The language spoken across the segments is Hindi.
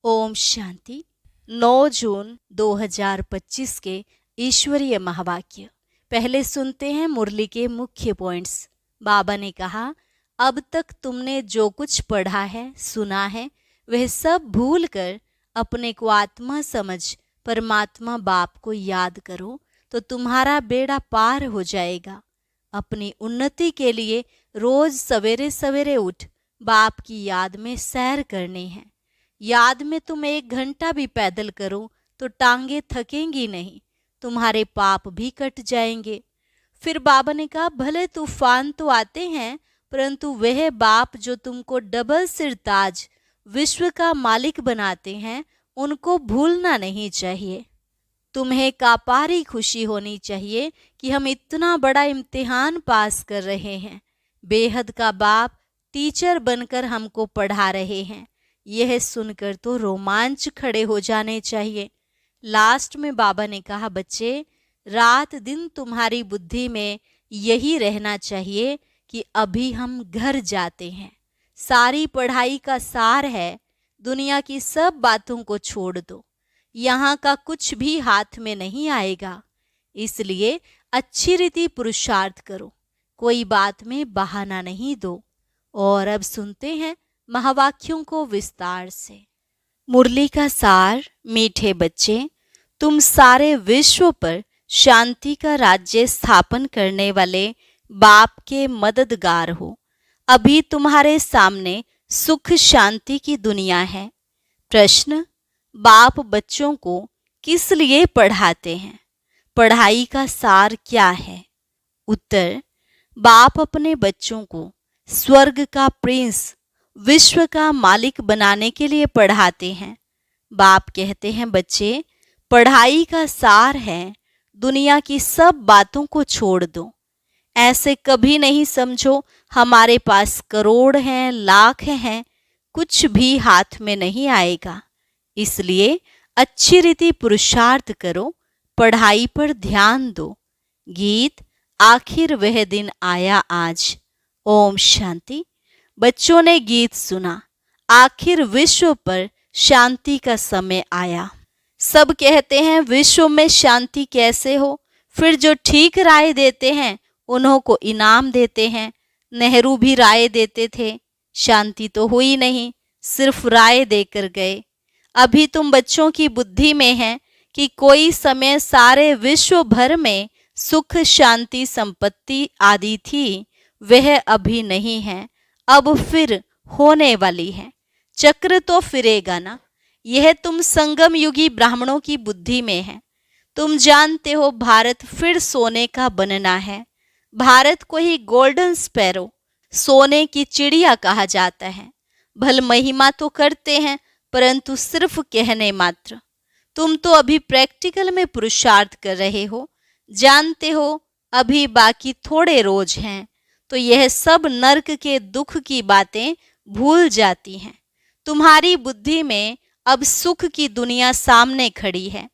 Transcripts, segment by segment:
ओम शांति। 9 जून 2025 के ईश्वरीय महावाक्य। पहले सुनते हैं मुरली के मुख्य पॉइंट्स। बाबा ने कहा, अब तक तुमने जो कुछ पढ़ा है, सुना है, वह सब भूल कर अपने को आत्मा समझ परमात्मा बाप को याद करो तो तुम्हारा बेड़ा पार हो जाएगा। अपनी उन्नति के लिए रोज सवेरे सवेरे उठ बाप की याद में सैर करनी है। याद में तुम 1 घंटा भी पैदल करो तो टांगे थकेंगी नहीं, तुम्हारे पाप भी कट जाएंगे। फिर बाबा ने कहा, भले तूफान तो आते हैं, परंतु वह बाप जो तुमको डबल सिर ताज विश्व का मालिक बनाते हैं, उनको भूलना नहीं चाहिए। तुम्हें कापारी खुशी होनी चाहिए कि हम इतना बड़ा इम्तिहान पास कर रहे हैं। बेहद का बाप टीचर बनकर हमको पढ़ा रहे हैं। यह सुनकर तो रोमांच खड़े हो जाने चाहिए। लास्ट में बाबा ने कहा, बच्चे, रात दिन तुम्हारी बुद्धि में यही रहना चाहिए कि अभी हम घर जाते हैं। सारी पढ़ाई का सार है, दुनिया की सब बातों को छोड़ दो, यहाँ का कुछ भी हाथ में नहीं आएगा। इसलिए अच्छी रीति पुरुषार्थ करो, कोई बात में बहाना नहीं दो। और अब सुनते हैं महावाक्यों को विस्तार से। मुरली का सार। मीठे बच्चे, तुम सारे विश्व पर शांति का राज्य स्थापन करने वाले बाप के मददगार हो। अभी तुम्हारे सामने सुख शांति की दुनिया है। प्रश्न, बाप बच्चों को किस लिए पढ़ाते हैं? पढ़ाई का सार क्या है? उत्तर, बाप अपने बच्चों को स्वर्ग का प्रिंस, विश्व का मालिक बनाने के लिए पढ़ाते हैं। बाप कहते हैं, बच्चे, पढ़ाई का सार है दुनिया की सब बातों को छोड़ दो। ऐसे कभी नहीं समझो हमारे पास करोड़ हैं, लाख हैं, कुछ भी हाथ में नहीं आएगा। इसलिए अच्छी रीति पुरुषार्थ करो, पढ़ाई पर ध्यान दो। गीत, आखिर वह दिन आया आज। ओम शांति। बच्चों ने गीत सुना, आखिर विश्व पर शांति का समय आया। सब कहते हैं विश्व में शांति कैसे हो? फिर जो ठीक राय देते हैं उन्हों को इनाम देते हैं। नेहरू भी राय देते थे, शांति तो हुई नहीं, सिर्फ राय देकर गए। अभी तुम बच्चों की बुद्धि में है कि कोई समय सारे विश्व भर में सुख शांति संपत्ति आदि थी, वह अभी नहीं है, अब फिर होने वाली है। चक्र तो फिरेगा ना। यह तुम संगम युगी ब्राह्मणों की बुद्धि में है। तुम जानते हो भारत फिर सोने का बनना है। भारत को ही गोल्डन स्पैरो, सोने की चिड़िया कहा जाता है। भल महिमा तो करते हैं, परंतु सिर्फ कहने मात्र। तुम तो अभी प्रैक्टिकल में पुरुषार्थ कर रहे हो। जानते हो अभी बाकी थोड़े रोज हैं, तो यह सब नर्क के दुख की बातें भूल जाती हैं। तुम्हारी बुद्धि में अब सुख की दुनिया सामने खड़ी है।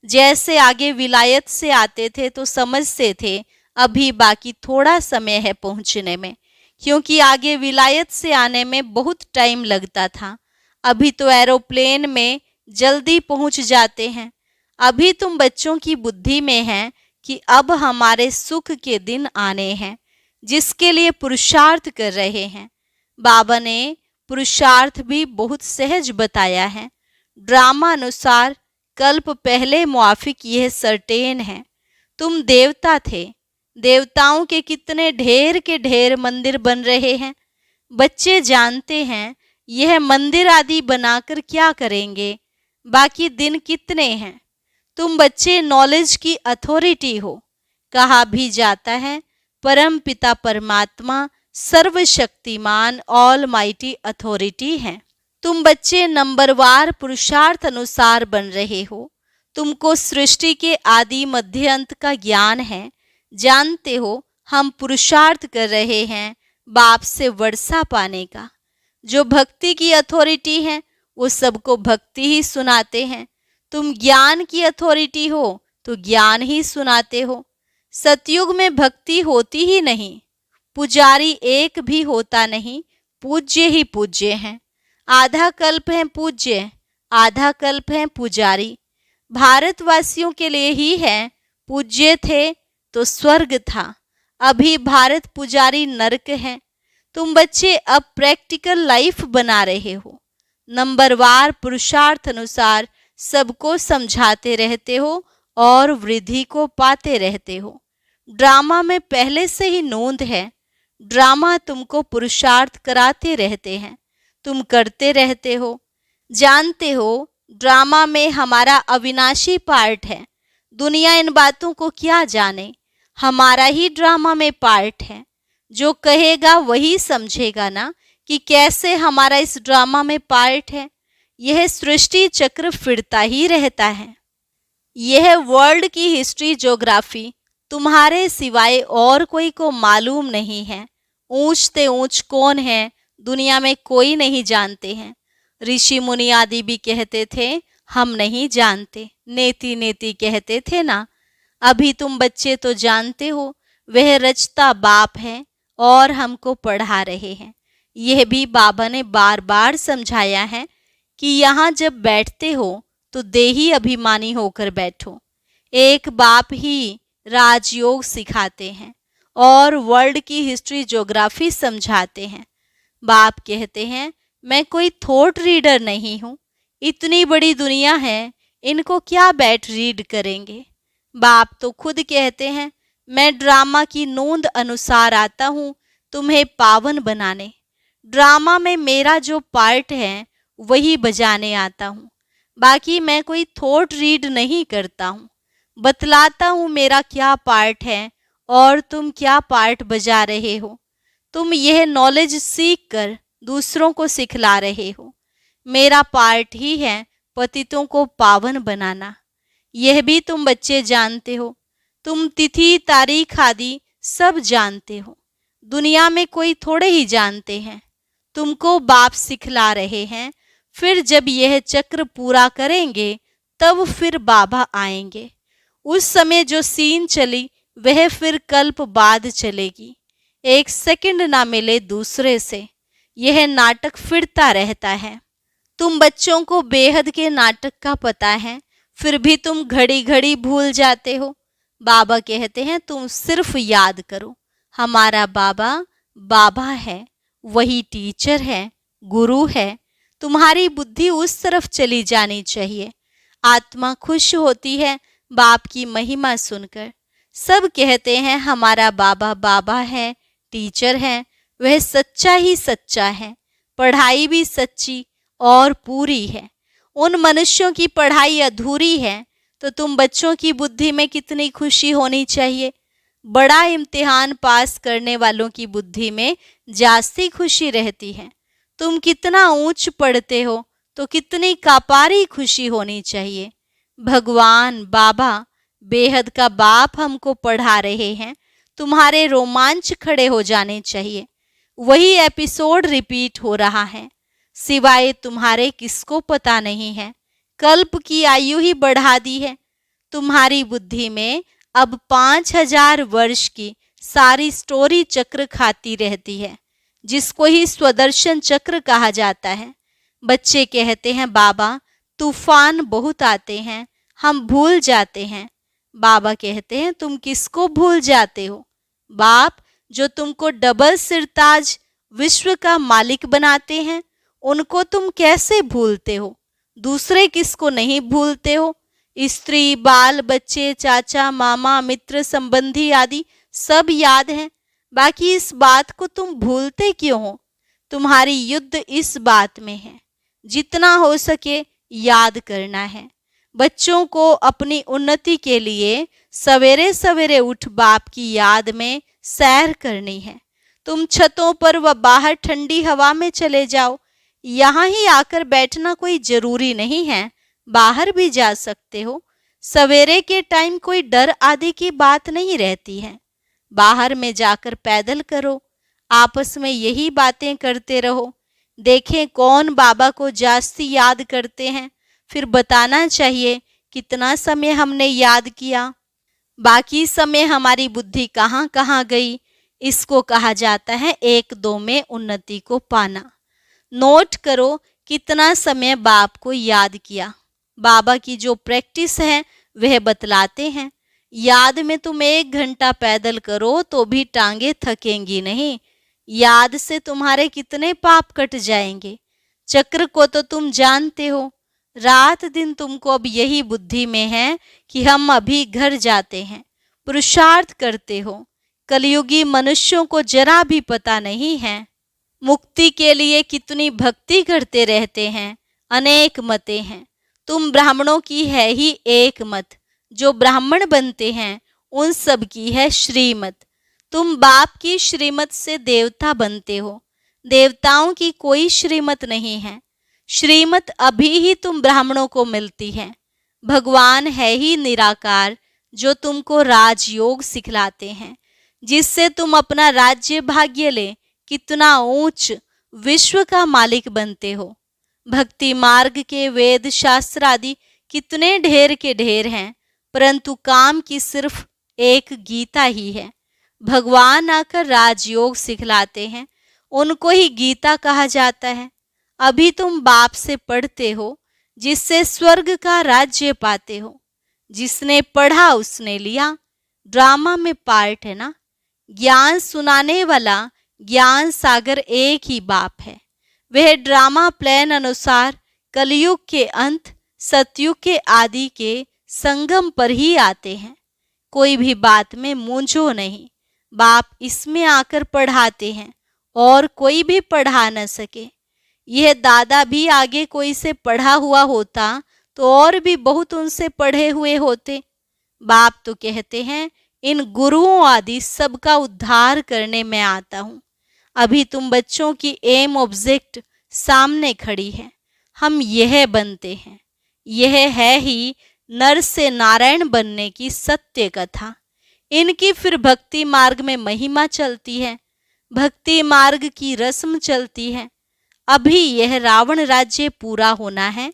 जैसे आगे विलायत से आते थे तो समझते थे अभी बाकी थोड़ा समय है पहुंचने में, क्योंकि आगे विलायत से आने में बहुत टाइम लगता था। अभी तो एरोप्लेन में जल्दी पहुंच जाते हैं। अभी तुम बच्चों की बुद्धि में है कि अब हमारे सुख के दिन आने हैं, जिसके लिए पुरुषार्थ कर रहे हैं। बाबा ने पुरुषार्थ भी बहुत सहज बताया है। ड्रामा अनुसार कल्प पहले मुआफिक यह सर्टेन है। तुम देवता थे, देवताओं के कितने ढेर के ढेर मंदिर बन रहे हैं। बच्चे जानते हैं यह मंदिर आदि बनाकर क्या करेंगे, बाकी दिन कितने हैं। तुम बच्चे नॉलेज की अथॉरिटी हो। कहा भी जाता है परम पिता परमात्मा सर्वशक्तिमान ऑल माइटी अथॉरिटी है। तुम बच्चे नंबरवार पुरुषार्थ अनुसार बन रहे हो। तुमको सृष्टि के आदि मध्य अंत का ज्ञान है। जानते हो हम पुरुषार्थ कर रहे हैं बाप से वर्षा पाने का। जो भक्ति की अथॉरिटी है वो सबको भक्ति ही सुनाते हैं। तुम ज्ञान की अथॉरिटी हो तो ज्ञान ही सुनाते हो। सतयुग में भक्ति होती ही नहीं, पुजारी एक भी होता नहीं, पूज्य ही पूज्य हैं। आधा कल्प हैं पूज्य, आधा कल्प हैं पुजारी। भारतवासियों के लिए ही है, पूज्य थे तो स्वर्ग था, अभी भारत पुजारी नरक है। तुम बच्चे अब प्रैक्टिकल लाइफ बना रहे हो, नंबरवार पुरुषार्थ अनुसार सबको समझाते रहते हो और वृद्धि को पाते रहते हो। ड्रामा में पहले से ही नोंद है, ड्रामा तुमको पुरुषार्थ कराते रहते हैं, तुम करते रहते हो। जानते हो ड्रामा में हमारा अविनाशी पार्ट है। दुनिया इन बातों को क्या जाने, हमारा ही ड्रामा में पार्ट है। जो कहेगा वही समझेगा ना कि कैसे हमारा इस ड्रामा में पार्ट है। यह सृष्टि चक्र फिरता ही रहता है। यह वर्ल्ड की हिस्ट्री ज्योग्राफी तुम्हारे सिवाय और कोई को मालूम नहीं है। ऊंच ते ऊंच कौन है दुनिया में कोई नहीं जानते हैं। ऋषि मुनि आदि भी कहते थे हम नहीं जानते, नेति नेति कहते थे ना। अभी तुम बच्चे तो जानते हो वह रचता बाप है और हमको पढ़ा रहे हैं। यह भी बाबा ने बार बार समझाया है कि यहाँ जब बैठते हो तो देही अभिमानी होकर बैठो। एक बाप ही राजयोग सिखाते हैं और वर्ल्ड की हिस्ट्री ज्योग्राफी समझाते हैं। बाप कहते हैं मैं कोई थॉट रीडर नहीं हूँ, इतनी बड़ी दुनिया है, इनको क्या बैठ रीड करेंगे। बाप तो खुद कहते हैं मैं ड्रामा की नोंद अनुसार आता हूँ तुम्हें पावन बनाने। ड्रामा में मेरा जो पार्ट है वही बजाने आता हूँ, बाकी मैं कोई थॉट रीड नहीं करता हूँ। बतलाता हूँ मेरा क्या पार्ट है और तुम क्या पार्ट बजा रहे हो। तुम यह नॉलेज सीख कर दूसरों को सिखला रहे हो। मेरा पार्ट ही है पतितों को पावन बनाना। यह भी तुम बच्चे जानते हो। तुम तिथि तारीख आदि सब जानते हो, दुनिया में कोई थोड़े ही जानते हैं। तुमको बाप सिखला रहे हैं, फिर जब यह चक्र पूरा करेंगे तब फिर बाबा आएंगे। उस समय जो सीन चली वह फिर कल्प बाद चलेगी। एक सेकंड ना मिले दूसरे से, यह नाटक फिरता रहता है। तुम बच्चों को बेहद के नाटक का पता है, फिर भी तुम घड़ी घड़ी भूल जाते हो। बाबा कहते हैं तुम सिर्फ याद करो, हमारा बाबा बाबा है, वही टीचर है, गुरु है। तुम्हारी बुद्धि उस तरफ चली जानी चाहिए। आत्मा खुश होती है बाप की महिमा सुनकर। सब कहते हैं हमारा बाबा बाबा है, टीचर है, वह सच्चा ही सच्चा है। पढ़ाई भी सच्ची और पूरी है। उन मनुष्यों की पढ़ाई अधूरी है तो तुम बच्चों की बुद्धि में कितनी खुशी होनी चाहिए। बड़ा इम्तिहान पास करने वालों की बुद्धि में जास्ती खुशी रहती है। तुम कितना ऊंच पढ़ते हो तो कितनी कापारी खुशी होनी चाहिए। भगवान बाबा बेहद का बाप हमको पढ़ा रहे हैं, तुम्हारे रोमांच खड़े हो जाने चाहिए। वही एपिसोड रिपीट हो रहा है, सिवाय तुम्हारे किसको पता नहीं है। कल्प की आयु ही बढ़ा दी है। तुम्हारी बुद्धि में अब 5000 वर्ष की सारी स्टोरी चक्र खाती रहती है, जिसको ही स्वदर्शन चक्र कहा जाता है। बच्चे कहते हैं बाबा तूफान बहुत आते हैं, हम भूल जाते हैं। बाबा कहते हैं तुम किसको भूल जाते हो। बाप जो तुमको डबल सिरताज विश्व का मालिक बनाते हैं उनको तुम कैसे भूलते हो। दूसरे किसको नहीं भूलते हो। स्त्री बाल बच्चे चाचा मामा मित्र संबंधी आदि सब याद हैं, बाकी इस बात को तुम भूलते क्यों हो। तुम्हारी युद्ध इस बात में है, जितना हो सके याद करना है। बच्चों को अपनी उन्नति के लिए सवेरे सवेरे उठ बाप की याद में सैर करनी है। तुम छतों पर व बाहर ठंडी हवा में चले जाओ, यहाँ ही आकर बैठना कोई जरूरी नहीं है, बाहर भी जा सकते हो। सवेरे के टाइम कोई डर आदि की बात नहीं रहती है। बाहर में जाकर पैदल करो, आपस में यही बातें करते रहो। देखें कौन बाबा को जास्ती याद करते हैं, फिर बताना चाहिए कितना समय हमने याद किया। बाकी समय हमारी बुद्धि कहाँ कहाँ गई, इसको कहा जाता है 1-2 में उन्नति को पाना। नोट करो कितना समय बाप को याद किया। बाबा की जो प्रैक्टिस है वह बतलाते हैं, याद में तुम 1 घंटा पैदल करो तो भी टांगे थकेंगी नहीं। याद से तुम्हारे कितने पाप कट जाएंगे। चक्र को तो तुम जानते हो। रात दिन तुमको अब यही बुद्धि में है कि हम अभी घर जाते हैं। पुरुषार्थ करते हो। कलयुगी मनुष्यों को जरा भी पता नहीं है। मुक्ति के लिए कितनी भक्ति करते रहते हैं। अनेक मतें हैं। तुम ब्राह्मणों की है ही एक मत। जो ब्राह्मण बनते हैं उन सब की है श्रीमत। तुम बाप की श्रीमत से देवता बनते हो। देवताओं की कोई श्रीमत नहीं है। श्रीमत अभी ही तुम ब्राह्मणों को मिलती है। भगवान है ही निराकार जो तुमको राजयोग सिखलाते हैं, जिससे तुम अपना राज्य भाग्य ले कितना ऊंच विश्व का मालिक बनते हो। भक्ति मार्ग के वेद शास्त्र आदि कितने ढेर के ढेर हैं, परंतु काम की सिर्फ एक गीता ही है। भगवान आकर राजयोग सिखलाते हैं, उनको ही गीता कहा जाता है। अभी तुम बाप से पढ़ते हो, जिससे स्वर्ग का राज्य पाते हो। जिसने पढ़ा उसने लिया। ड्रामा में पार्ट है ना। ज्ञान सुनाने वाला ज्ञान सागर एक ही बाप है। वह ड्रामा प्लान अनुसार कलयुग के अंत, सतयुग के आदि के संगम पर ही आते हैं। कोई भी बात में मूंझो नहीं। बाप इसमें आकर पढ़ाते हैं और कोई भी पढ़ा न सके। यह दादा भी आगे कोई से पढ़ा हुआ होता तो और भी बहुत उनसे पढ़े हुए होते। बाप तो कहते हैं इन गुरुओं आदि सबका उद्धार करने में आता हूँ। अभी तुम बच्चों की एम ऑब्जेक्ट सामने खड़ी है। हम यह बनते हैं। यह है ही नर से नारायण बनने की सत्य कथा। इनकी फिर भक्ति मार्ग में महिमा चलती है। भक्ति मार्ग की रस्म चलती है। अभी यह रावण राज्य पूरा होना है।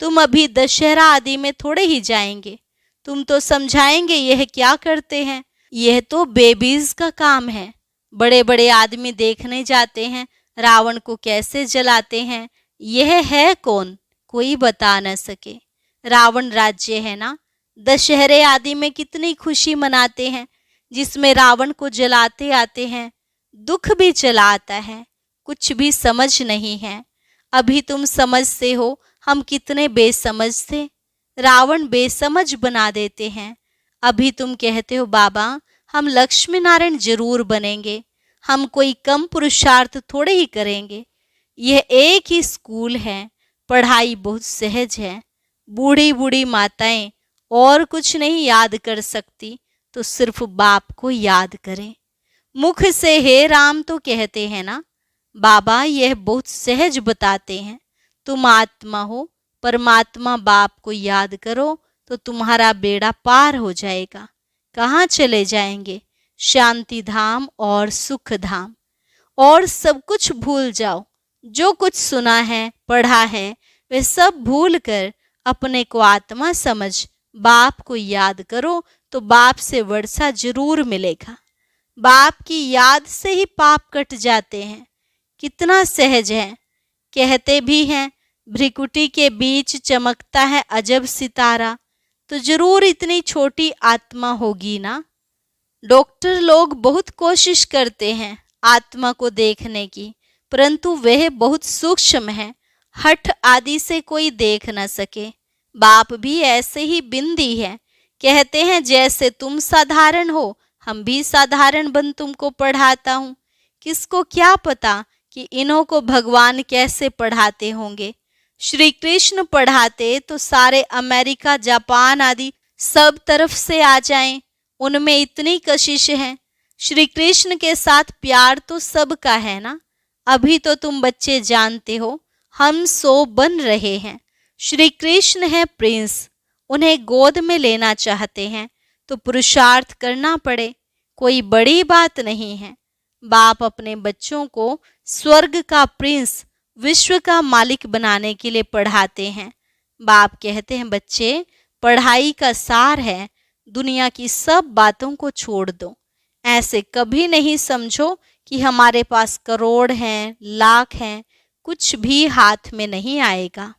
तुम अभी दशहरा आदि में थोड़े ही जाएंगे। तुम तो समझाएंगे यह क्या करते हैं। यह तो बेबीज का काम है। बड़े बड़े आदमी देखने जाते हैं रावण को कैसे जलाते हैं। यह है कौन, कोई बता न सके। रावण राज्य है ना। दशहरे आदि में कितनी खुशी मनाते हैं, जिसमें रावण को जलाते आते हैं। दुख भी चला आता है। कुछ भी समझ नहीं है। अभी तुम समझते हो हम कितने बेसमझ थे। रावण बेसमझ बना देते हैं। अभी तुम कहते हो बाबा हम लक्ष्मी नारायण जरूर बनेंगे। हम कोई कम पुरुषार्थ थोड़े ही करेंगे। यह एक ही स्कूल है। पढ़ाई बहुत सहज है। बूढ़ी बूढ़ी माताएं और कुछ नहीं याद कर सकती तो सिर्फ बाप को याद करें। मुख से हे राम तो कहते हैं ना। बाबा यह बहुत सहज बताते हैं। तुम आत्मा हो, परमात्मा बाप को याद करो तो तुम्हारा बेड़ा पार हो जाएगा। कहाँ चले जाएंगे? शांति धाम और सुख धाम। और सब कुछ भूल जाओ। जो कुछ सुना है, पढ़ा है, वे सब भूल कर अपने को आत्मा समझ बाप को याद करो तो बाप से वर्षा जरूर मिलेगा। बाप की याद से ही पाप कट जाते हैं। कितना सहज है। कहते भी हैं भ्रिकुटी के बीच चमकता है अजब सितारा, तो जरूर इतनी छोटी आत्मा होगी ना। डॉक्टर लोग बहुत कोशिश करते हैं आत्मा को देखने की, परंतु वह बहुत सूक्ष्म है। हठ आदि से कोई देख न सके। बाप भी ऐसे ही बिंदी है। कहते हैं जैसे तुम साधारण हो हम भी साधारण बन तुमको पढ़ाता हूँ। किसको क्या पता कि इन्हों को भगवान कैसे पढ़ाते होंगे। श्री कृष्ण पढ़ाते तो सारे अमेरिका, जापान आदि सब तरफ से आ जाएं। उनमें इतनी कशिश है। श्री कृष्ण के साथ प्यार तो सबका है ना। अभी तो तुम बच्चे जानते हो हम 100 बन रहे हैं। श्री कृष्ण है प्रिंस। उन्हें गोद में लेना चाहते हैं तो पुरुषार्थ करना पड़े। कोई बड़ी बात नहीं है। बाप अपने बच्चों को स्वर्ग का प्रिंस, विश्व का मालिक बनाने के लिए पढ़ाते हैं। बाप कहते हैं बच्चे पढ़ाई का सार है दुनिया की सब बातों को छोड़ दो। ऐसे कभी नहीं समझो कि हमारे पास करोड़ हैं, लाख हैं, कुछ भी हाथ में नहीं आएगा।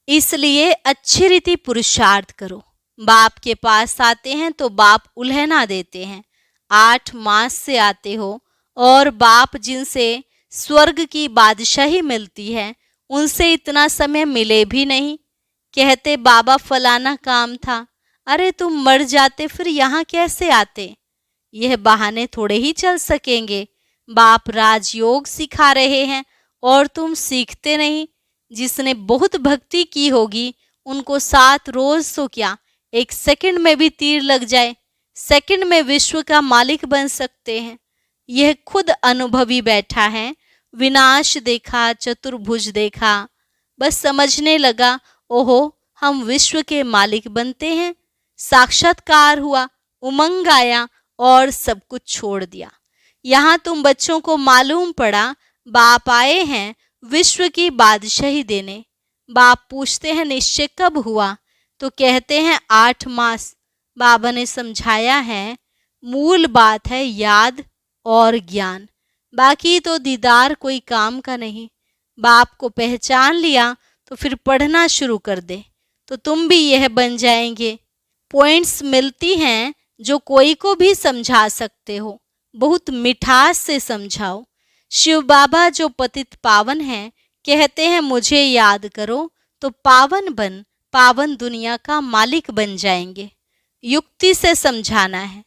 इसलिए अच्छी रीति पुरुषार्थ करो। बाप के पास आते हैं तो बाप उल्हना देते हैं। 8 मास से आते हो और बाप जिनसे स्वर्ग की बादशाही मिलती है उनसे इतना समय मिले भी नहीं। कहते बाबा फलाना काम था। अरे तुम मर जाते फिर यहाँ कैसे आते? यह बहाने थोड़े ही चल सकेंगे। बाप राजयोग सिखा रहे हैं और तुम सीखते नहीं। जिसने बहुत भक्ति की होगी उनको 7 रोज तो क्या 1 सेकंड में भी तीर लग जाए, सेकंड में विश्व का मालिक बन सकते हैं। यह खुद अनुभवी बैठा है। विनाश देखा, चतुर्भुज देखा, बस समझने लगा ओहो हम विश्व के मालिक बनते हैं। साक्षात्कार हुआ, उमंग आया और सब कुछ छोड़ दिया। यहाँ तुम बच्चों को मालूम पड़ा बाप आए हैं विश्व की बादशाही देने। बाप पूछते हैं निश्चय कब हुआ? तो कहते हैं 8 मास। बाबा ने समझाया है मूल बात है याद और ज्ञान, बाकी तो दीदार कोई काम का नहीं। बाप को पहचान लिया तो फिर पढ़ना शुरू कर दे तो तुम भी यह बन जाएंगे। पॉइंट्स मिलती हैं जो कोई को भी समझा सकते हो, बहुत मिठास से समझाओ। शिव बाबा जो पतित पावन हैं कहते हैं मुझे याद करो तो पावन बन पावन दुनिया का मालिक बन जाएंगे। युक्ति से समझाना है।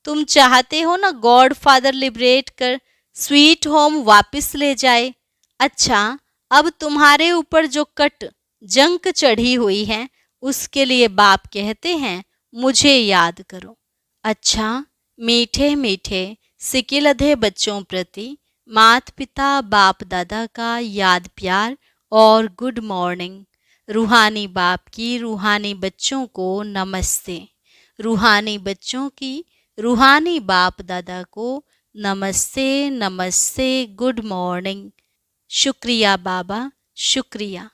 तुम चाहते हो ना गॉड फादर लिबरेट कर स्वीट होम वापस ले जाए। अच्छा, अब तुम्हारे ऊपर जो कट जंक चढ़ी हुई है उसके लिए बाप कहते हैं मुझे याद करो। अच्छा, मीठे मीठे सिकिलधे बच्चों प्रति माता पिता बाप दादा का याद प्यार और गुड मॉर्निंग। रूहानी बाप की रूहानी बच्चों को नमस्ते। रूहानी बच्चों की रूहानी बाप दादा को नमस्ते नमस्ते, गुड मॉर्निंग। शुक्रिया बाबा, शुक्रिया।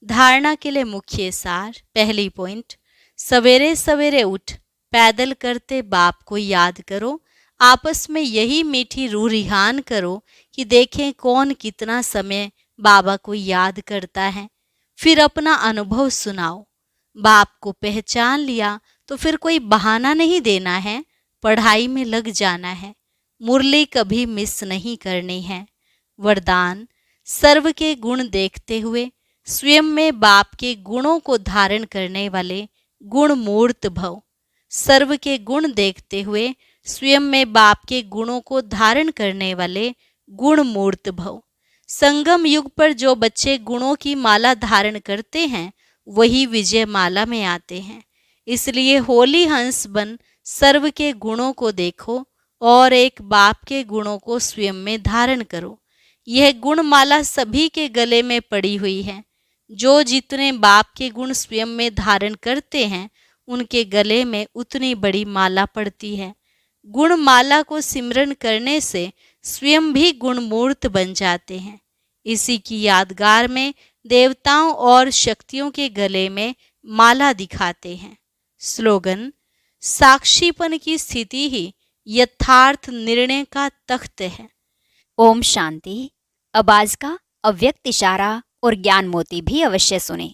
धारणा के लिए मुख्य सार। पहली पॉइंट, सवेरे सवेरे उठ पैदल करते बाप को याद करो। आपस में यही मीठी रूह रिहान करो कि देखें कौन कितना समय बाबा को याद करता है। फिर अपना अनुभव सुनाओ। बाप को पहचान लिया तो फिर कोई बहाना नहीं देना है, पढ़ाई में लग जाना है। मुरली कभी मिस नहीं करनी है। वरदान, सर्व के गुण देखते हुए स्वयं में बाप के गुणों को धारण करने वाले गुण मूर्त भव। सर्व के गुण देखते हुए स्वयं में बाप के गुणों को धारण करने वाले गुण मूर्त भव। संगम युग पर जो बच्चे गुणों की माला धारण करते हैं वही विजय माला में आते हैं। इसलिए होली हंस बन सर्व के गुणों को देखो और एक बाप के गुणों को स्वयं में धारण करो। यह गुण माला सभी के गले में पड़ी हुई है। जो जितने बाप के गुण स्वयं में धारण करते हैं उनके गले में उतनी बड़ी माला पड़ती है। गुण माला को सिमरन करने से स्वयं भी गुणमूर्त बन जाते हैं। इसी की यादगार में देवताओं और शक्तियों के गले में माला दिखाते हैं। स्लोगन, साक्षीपन की स्थिति ही यथार्थ निर्णय का तख्त है। ओम शांति। अब आज का अव्यक्त इशारा और ज्ञान मोती भी अवश्य सुने।